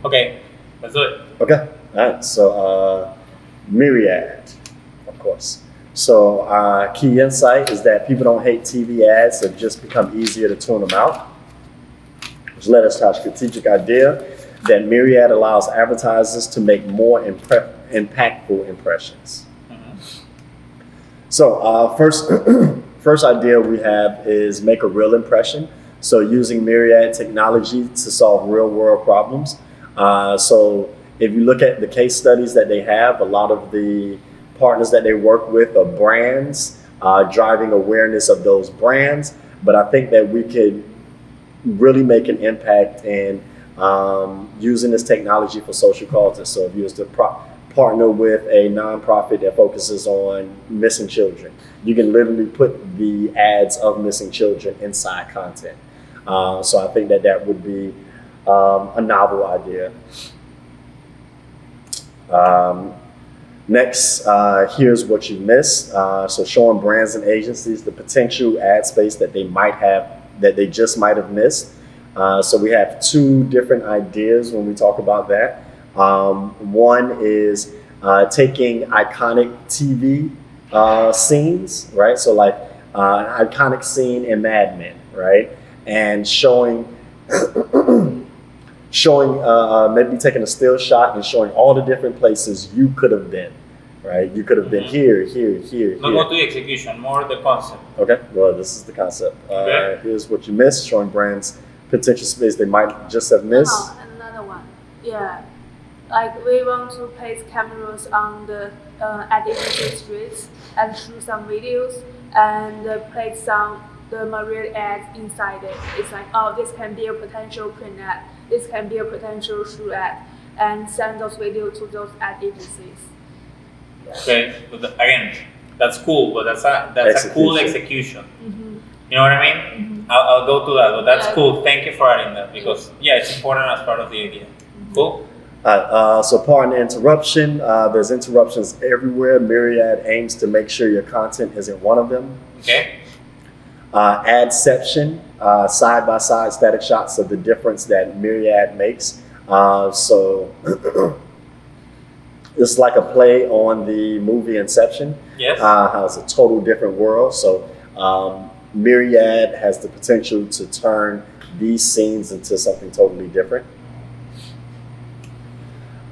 Okay, let's do it. Okay. All right. So, Myriad, of course. So, key insight is that people don't hate TV ads; they've just become easier to tune them out. Which led us to our strategic idea that Myriad allows advertisers to make more impactful impressions. So, first idea we have is make a real impression. So, using Myriad technology to solve real world problems. So, if you look at the case studies that they have, a lot of the partners that they work with are brands, driving awareness of those brands. But I think that we could really make an impact in using this technology for social causes. So if you was to partner with a nonprofit that focuses on missing children, you can literally put the ads of missing children inside content. So I think that that would be a novel idea. Next, here's what you missed. So showing brands and agencies the potential ad space that they might have, that they just might have missed. So we have two different ideas when we talk about that. One is taking iconic TV scenes, right? So like an iconic scene in Mad Men, right? And showing maybe taking a still shot and showing all the different places you could have been, right? You could have been here. Not go to the execution, more the concept. Okay, well, this is the concept. Okay. Here's what you missed, showing brands potential space they might just have missed. Oh, another one. Yeah. Like we want to place cameras on the at the streets and shoot some videos and place the Myriad ads inside it. It's like, oh, this can be a potential print ad. This can be a potential shoot ad, and send those videos to those ad agencies. Yeah. Okay, but again, that's cool, but that's a cool execution. Mm-hmm. You know what I mean? Mm-hmm. I'll go to that, but that's Yeah. cool. Thank you for adding that because it's important as part of the idea. Mm-hmm. Cool. So pardon the interruption. There's interruptions everywhere. Myriad aims to make sure your content isn't one of them. Okay. Adception, side-by-side static shots of the difference that Myriad makes. So it's like a play on the movie Inception. Yes. How it's a total different world. So Myriad has the potential to turn these scenes into something totally different.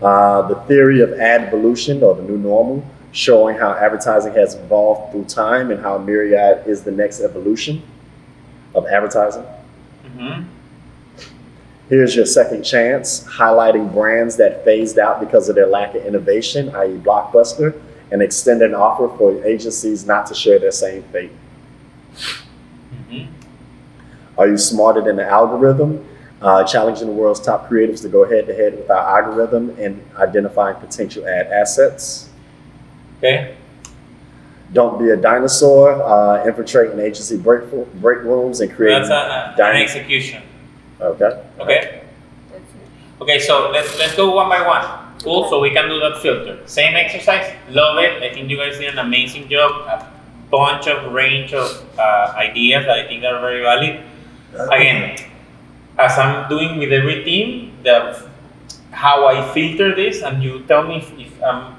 The theory of advolution, or the new normal, showing how advertising has evolved through time and how Myriad is the next evolution of advertising. Mm-hmm. Here's your second chance, highlighting brands that phased out because of their lack of innovation, i.e. Blockbuster, and extend an offer for agencies not to share their same fate. Mm-hmm. Are you smarter than the algorithm? Challenging the world's top creatives to go head-to-head with our algorithm and identifying potential ad assets. Okay. Don't be a dinosaur, infiltrating agency break rooms and creating That's an execution. Okay. Okay. That's it. Okay, so let's go one by one. Cool. Okay. So we can do that filter. Same exercise. Love it. I think you guys did an amazing job. A bunch of range of ideas that I think are very valid. Again, as I'm doing with every team, how I filter this, and you tell me if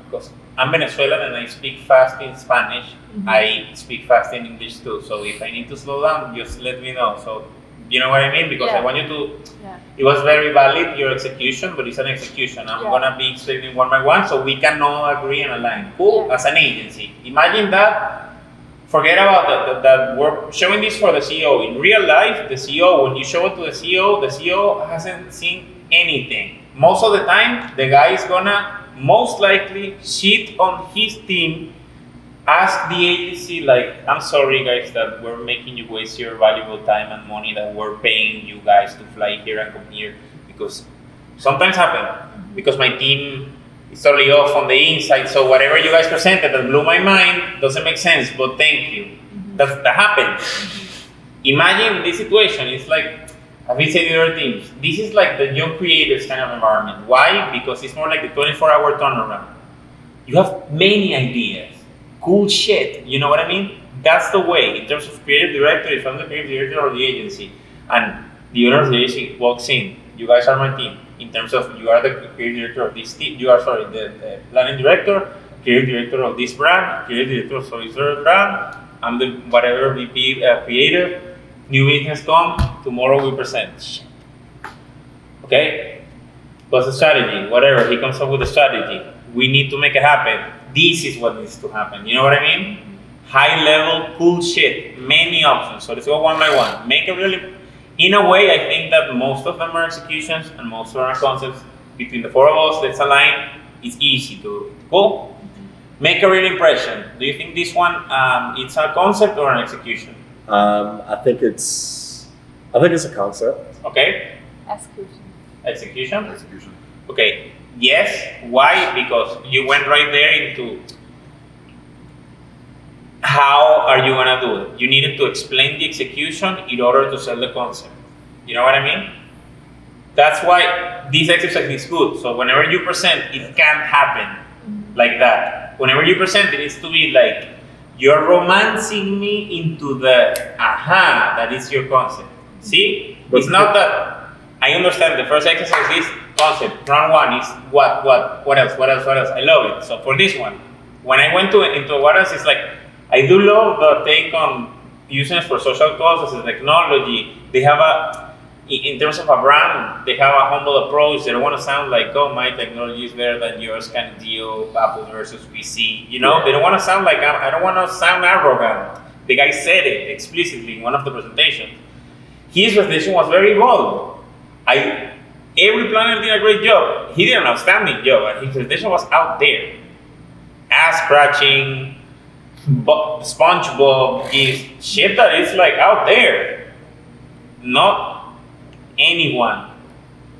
because I'm Venezuelan and I speak fast in Spanish. Mm-hmm. I speak fast in English too. So if I need to slow down, just let me know. So you know what I mean? Because I want you to. Yeah. It was very valid, your execution, but it's an execution. I'm gonna be explaining one by one, so we can all agree and align. Cool. Yeah. As an agency, imagine that. Forget about that. We're showing this for the CEO. In real life, the CEO, when you show it to the CEO hasn't seen anything. Most of the time, the guy is gonna most likely sit on his team, ask the agency like, I'm sorry guys that we're making you waste your valuable time and money that we're paying you guys to fly here and come here, because sometimes happen, because my team is totally off on the inside, so whatever you guys presented that blew my mind doesn't make sense, but thank you. Mm-hmm. That happens. Imagine this situation, it's like, I've been saying to other teams, this is like the young creators kind of environment. Why? Because it's more like the 24-hour turnaround. You have many ideas, cool shit, you know what I mean? That's the way, in terms of creative director, if I'm the creative director of the agency, and the owner of the agency walks in, you guys are my team, in terms of you are the creative director of this team, you are the planning director, creative director of this brand, creative director of this other brand, I'm the whatever VP creative, new business come, tomorrow we present. Shit. Okay? What's the strategy? Whatever, he comes up with a strategy. We need to make it happen. This is what needs to happen. You know what I mean? High level, cool shit, many options. So let's go one by one. Make it really, in a way, I think that most of them are executions and most of them are concepts. Between the four of us, let's align. It's easy to do. Cool? Make a real impression. Do you think this one, it's a concept or an execution? I think it's a concept. Okay. Execution. Execution? Execution. Okay. Yes. Why? Because you went right there into how are you gonna do it? You needed to explain the execution in order to sell the concept. You know what I mean? That's why this exercise is good. So whenever you present, it can't happen like that. Whenever you present, it needs to be like you're romancing me into the aha, that is your concept. See? It's not that I understand the first exercise is concept. Round one is what else? I love it. So for this one, when I went into what else, it's like I do love the take on using it for social causes and technology. They have in terms of a brand, they have a humble approach. They don't want to sound like, oh, my technology is better than yours kind of deal, Apple versus PC. You know, they don't want to sound like, I don't want to sound arrogant. The guy said it explicitly in one of the presentations. His presentation was very bold. Every planner did a great job. He did an outstanding job, and his presentation was out there. Ass scratching, SpongeBob is shit that is like out there. Not anyone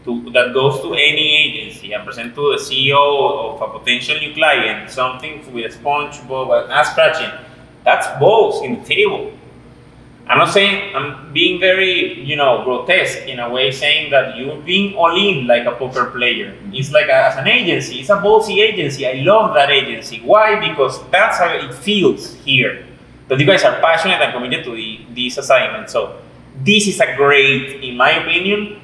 that goes to any agency and present to the CEO of a potential new client something with SpongeBob and ass scratching. That's balls in the table. I'm not saying I'm being very, grotesque in a way, saying that you're being all in like a poker player. It's like as an agency, it's a ballsy agency. I love that agency. Why? Because that's how it feels here. That you guys are passionate and committed to this assignment. So this is a great, in my opinion,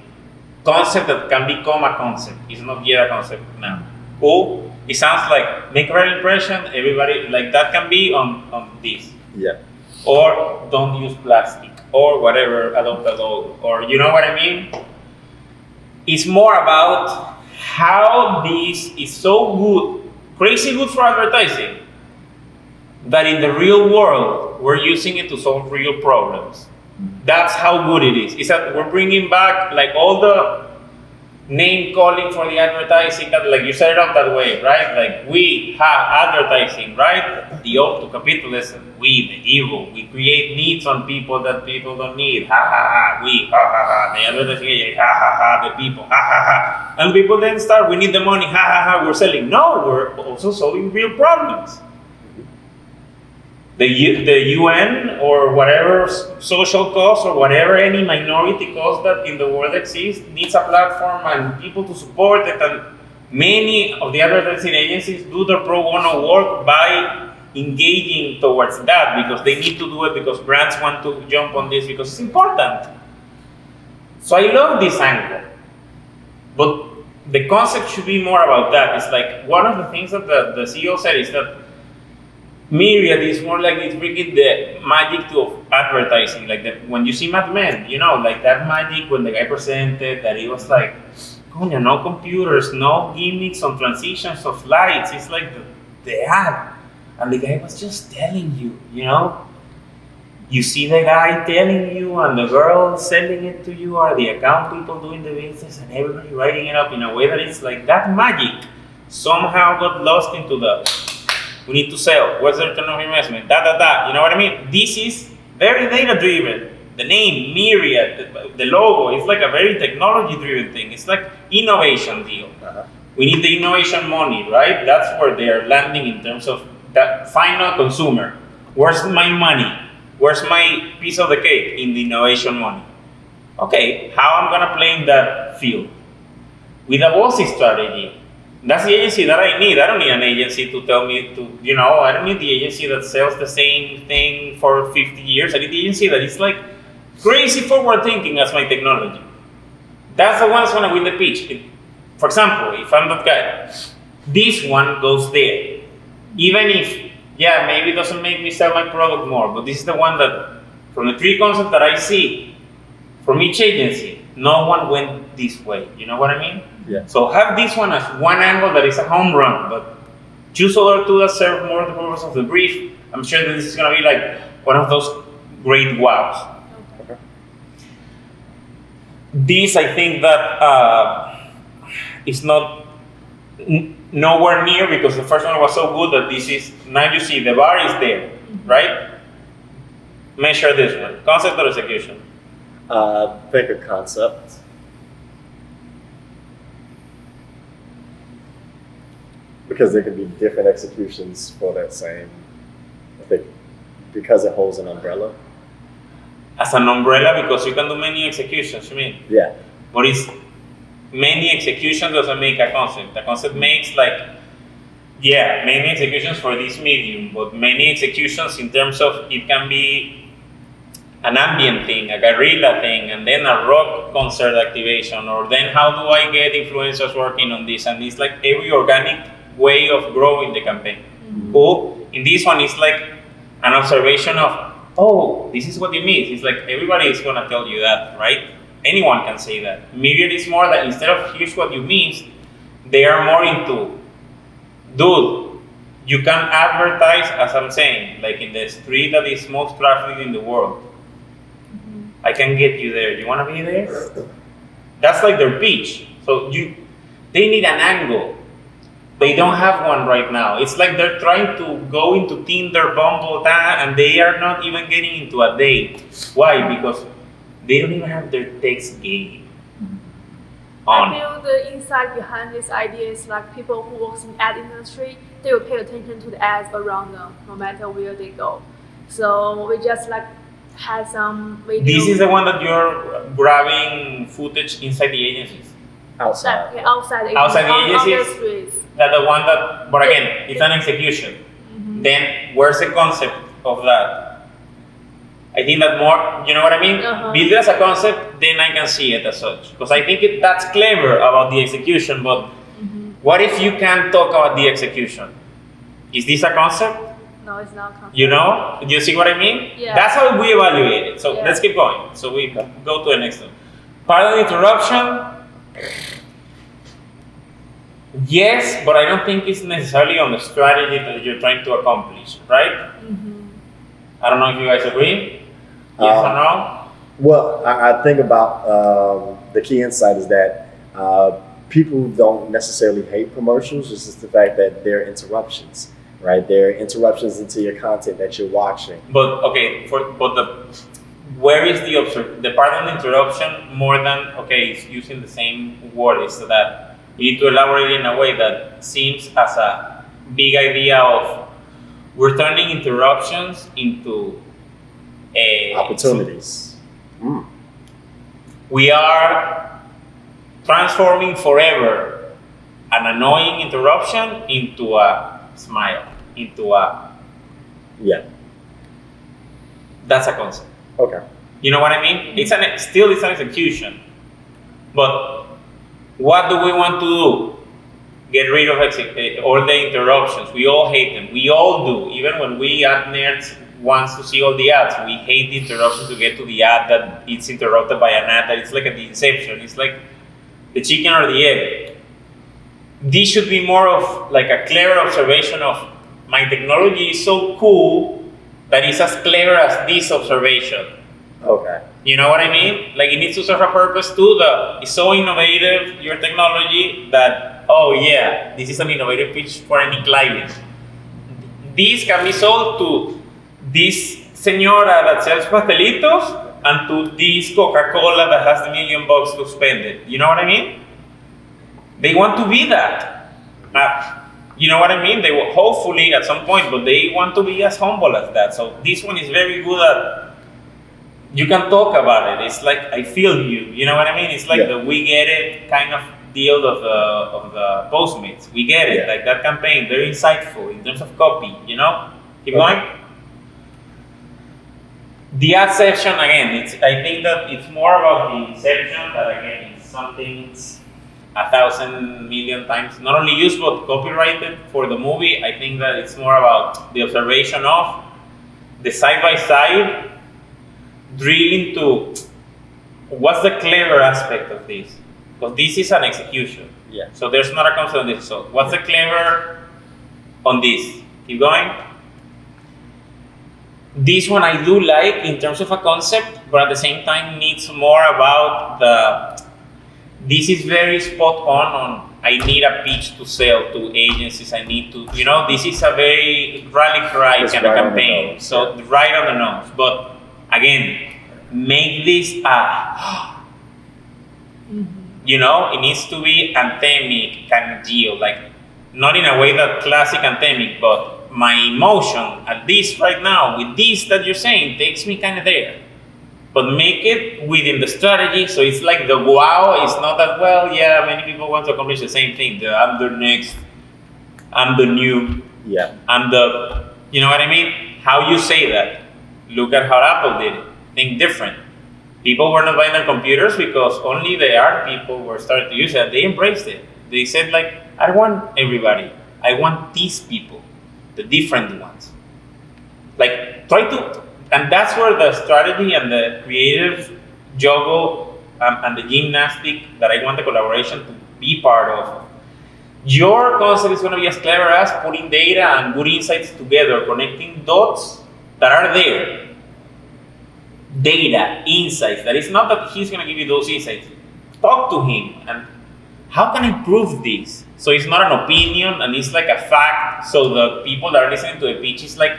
concept that can become a concept. It's not yet a concept now. Cool. It sounds like make a real impression. Everybody like that can be on this. Yeah. Or don't use plastic, or whatever, adopt a dog, or you know what I mean? It's more about how this is so good, crazy good for advertising, that in the real world, we're using it to solve real problems. That's how good it is. It's that we're bringing back like all the name calling for the advertising that like you set it up that way, right? Like we have advertising, right? The ode to capitalism, we, the evil, we create needs on people that people don't need. Ha ha ha, we, ha ha ha, the advertising, ha ha ha, the people, ha ha ha. And people then start, we need the money, ha ha ha, we're selling. No, we're also solving real problems. The UN or whatever social cause or whatever any minority cause that in the world exists needs a platform and people to support it. And many of the advertising agencies do their pro bono work by engaging towards that because they need to do it because brands want to jump on this because it's important. So I love this angle. But the concept should be more about that. It's like one of the things that the CEO said is that Myriad is more like it's bringing the magic to advertising, like when you see Mad Men, like that magic when the guy presented that it was like, no computers, no gimmicks on transitions of lights. It's like the ad, and the guy was just telling you, You see the guy telling you, and the girl selling it to you, or the account people doing the business, and everybody writing it up in a way that it's like that magic somehow got lost into we need to sell. What's the return on investment? You know what I mean? This is very data-driven. The name, Myriad, the logo, is like a very technology-driven thing. It's like innovation deal. We need the innovation money, right? That's where they are landing in terms of that final consumer. Where's my money? Where's my piece of the cake? In the innovation money. Okay, how I'm gonna play in that field? With a bossy strategy. That's the agency that I need. I don't need an agency to tell me I don't need the agency that sells the same thing for 50 years. I need the agency that is like crazy forward thinking as my technology. That's the one that's gonna win the pitch. for example, if I'm that guy, this one goes there. Even if, yeah, maybe it doesn't make me sell my product more, but this is the one that, from the 3 concepts that I see from each agency, no one went this way. You know what I mean? Yeah. So have this one as one angle that is a home run, but choose other 2 that serve more the purpose of the brief. I'm sure that this is going to be like one of those great wows. Okay. This, I think that is not nowhere near, because the first one was so good that this is, now you see the bar is there, right? Measure this one, concept or execution? Pick a concept. Because there can be different executions for that same, I think, because it holds an umbrella. As an umbrella, because you can do many executions, you mean? Yeah. But it's many executions doesn't make a concept. The concept makes like, yeah, many executions for this medium, but many executions in terms of it can be an ambient thing, a guerrilla thing, and then a rock concert activation, or then how do I get influencers working on this? And it's like every organic way of growing the campaign. Cool. In this one, it's like an observation of, oh, this is what you mean. It's like everybody is gonna tell you that, right? Anyone can say that. Myriad is more that instead of here's what you mean, they are more into, dude, you can advertise, as I'm saying, like in the street that is most trafficked in the world. I can get you there. You wanna be there? That's like their pitch. So they need an angle. They don't have one right now. It's like they're trying to go into Tinder, Bumble, and they are not even getting into a date. Why? Because they don't even have their text game on. I feel the insight behind this idea is like people who work in ad industry, they will pay attention to the ads around them, no matter where they go. So we just like had some video. This is the one that you're grabbing footage inside the agencies. Outside. Like, outside Outside the on the agencies? streets. That the one that, but again, it's an execution. Then where's the concept of that? I think that more, you know what I mean? Build it as a concept, then I can see it as such. Because I think that's clever about the execution, but what if you can't talk about the execution? Is this a concept? No, it's not concept. You know? You see what I mean? Yeah. That's how we evaluate it. So Yeah. let's keep going. So we go to the next one. Pardon the interruption. Yes, but I don't think it's necessarily on the strategy that you're trying to accomplish, right? I don't know if you guys agree. Yes or no? Well, I think about the key insight is that people don't necessarily hate commercials. It's just the fact that they're interruptions, right? They're interruptions into your content that you're watching. But okay, where is the part of the interruption more than, okay, it's using the same word, is that you need to elaborate in a way that seems as a big idea of we're turning interruptions into Opportunities. We are transforming forever an annoying interruption into a smile, into a, Yeah. that's a concept. Okay. You know what I mean? It's an execution. But what do we want to do? Get rid of all the interruptions. We all hate them. We all do. Even when we ad nerds wants to see all the ads, we hate the interruption to get to the ad that it's interrupted by an ad that it's like a inception. It's like the chicken or the egg. This should be more of like a clever observation of my technology is so cool that it's as clever as this observation. Okay. You know what I mean? Like it needs to serve a purpose too. It's so innovative, your technology, that, oh yeah, this is an innovative pitch for any client. This can be sold to this señora that sells pastelitos and to this Coca-Cola that has $1 million to spend it. You know what I mean? They want to be that. You know what I mean? They will hopefully at some point, but they want to be as humble as that. So this one is very good at, you can talk about it. It's like, I feel you. You know what I mean? It's like the we get it kind of deal of the Postmates. We get it. Like that campaign, very insightful in terms of copy, you know? Keep going. The ad section, again, I think that it's more about the inception that, again, it's something, 1,000 million times, not only used but copyrighted for the movie. I think that it's more about the observation of the side by side, drill into what's the clever aspect of this, because this is an execution. Yeah. So there's not a concept on this. So what's the clever on this? Keep going. This one I do like in terms of a concept, but at the same time needs more about the. This is very spot on. I need a pitch to sell to agencies. I need to, this is a very rally cry It's kind of right on the campaign. nose, So right on the nose. But again, make this it needs to be anthemic kind of deal. Like, not in a way that classic anthemic, but my emotion at this right now with this that you're saying takes me kind of there. But make it within the strategy, so it's like the wow is not that many people want to accomplish the same thing. I'm the next, I'm the new, I'm the, you know what I mean? How you say that? Look at how Apple did it. Think different. People were not buying their computers because only the art people were starting to use it. They embraced it. They said like, I don't want everybody. I want these people, the different ones. Like, try to. And that's where the strategy and the creative juggle and the gymnastic that I want the collaboration to be part of. Your concept is going to be as clever as putting data and good insights together, connecting dots that are there. Data, insights. That is not that he's going to give you those insights. Talk to him and how can I prove this? So it's not an opinion and it's like a fact. So the people that are listening to the pitch is like,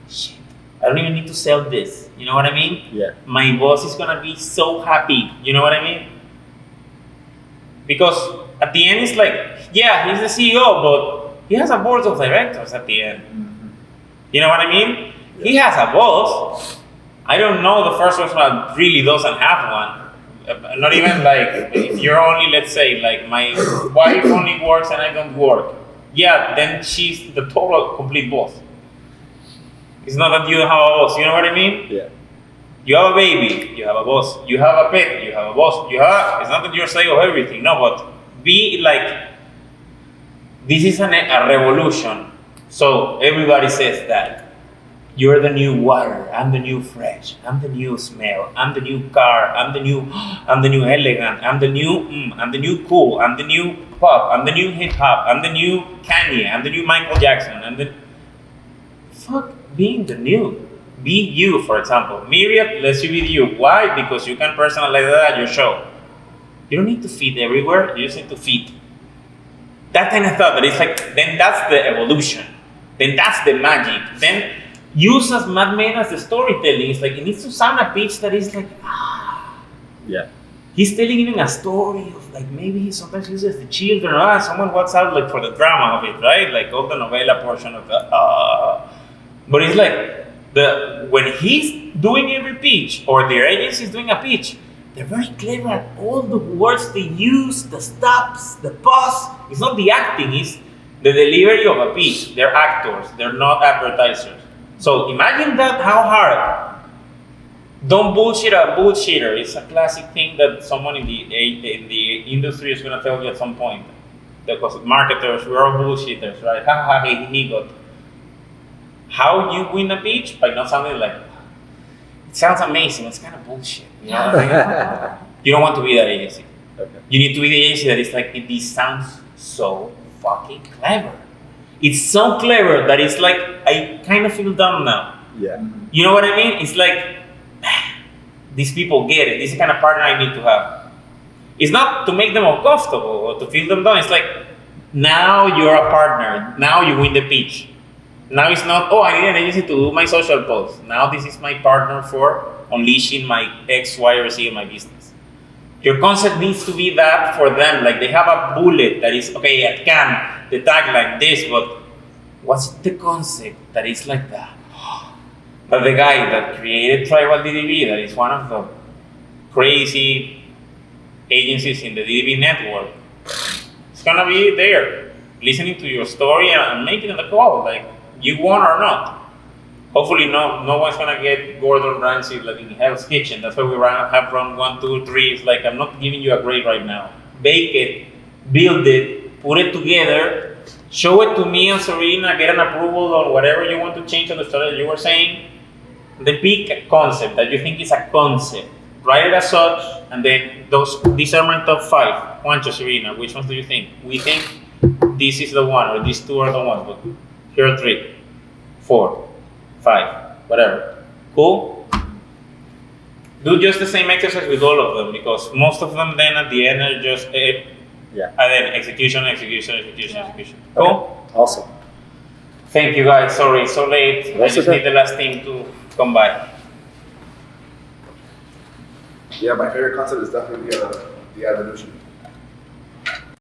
shit. I don't even need to sell this. You know what I mean? Yeah. My boss is gonna be so happy. You know what I mean? Because at the end, it's like, yeah, he's the CEO, but he has a board of directors at the end. Mm-hmm. You know what I mean? Yeah. He has a boss. I don't know the first person that really doesn't have one. Not even like, if you're only, let's say, like my wife only works and I don't work. Yeah, then she's the total, complete boss. It's not that you have a boss, you know what I mean? Yeah. You have a baby, you have a boss. You have a pet, you have a boss. It's not that you're saying of everything, no, but be like, this is a revolution. So everybody says that. You're the new water, I'm the new fresh, I'm the new smell, I'm the new car, I'm the new elegant, I'm the new cool, I'm the new pop, I'm the new hip hop, I'm the new Kanye, I'm the new Michael Jackson, fuck being the new. Be you, for example. Myriad lets you be you. Why? Because you can personalize that at your show. You don't need to fit everywhere, you just need to fit. That kind of thought that it's like, then that's the evolution. Then that's the magic. Then use as Mad Men as the storytelling. It's like, it needs to sound a pitch that is like, Yeah. He's telling even a story of like, maybe he sometimes uses the children, someone walks out like for the drama of it, right? Like all the novela portion of the, But it's like, when he's doing every pitch, or their agency is doing a pitch, they're very clever at all the words they use, the stops, the pause. It's not the acting, it's the delivery of a pitch. They're actors, they're not advertisers. So imagine that, how hard. Don't bullshit a bullshitter. It's a classic thing that someone in the industry is going to tell you at some point. Because marketers, we're all bullshitters, right? Ha ha, he got. How you win a pitch? By not sounding like, it sounds amazing, it's kind of bullshit. You know what I mean? You don't want to be that agency. Okay. You need to be the agency that is like, this sounds so fucking clever. It's so clever that it's like, I kind of feel dumb now. Yeah. You know what I mean? It's like, these people get it. This is the kind of partner I need to have. It's not to make them uncomfortable or to feel them down. It's like, now you're a partner. Now you win the pitch. Now it's not, I need an agency to do my social posts. Now this is my partner for unleashing my X, Y, or Z in my business. Your concept needs to be that for them. Like they have a bullet that is, okay, I can, the tagline, this, but what's the concept that is like that? But the guy that created Tribal DDB, that is one of the crazy agencies in the DDB network, it's gonna be there, listening to your story and making the call, like you won or not. Hopefully no one's gonna get Gordon Ramsay like in Hell's Kitchen. That's why we have run 1, 2, 3. It's like, I'm not giving you a grade right now. Bake it, build it, put it together, show it to me and Serena, get an approval on whatever you want to change on the story that you were saying. Then pick a concept that you think is a concept. Write it as such, and then these are my top 5. Juancho, Serena, which ones do you think? We think this is the one, or these 2 are the ones, but here are 3, 4, 5, whatever. Cool? Do just the same exercise with all of them, because most of them then at the end are just Yeah. and then execution. Cool? Okay. Awesome. Thank you guys. Sorry, it's so late. That's I just okay. need the last team to come by. Yeah, my favorite concept is definitely the evolution.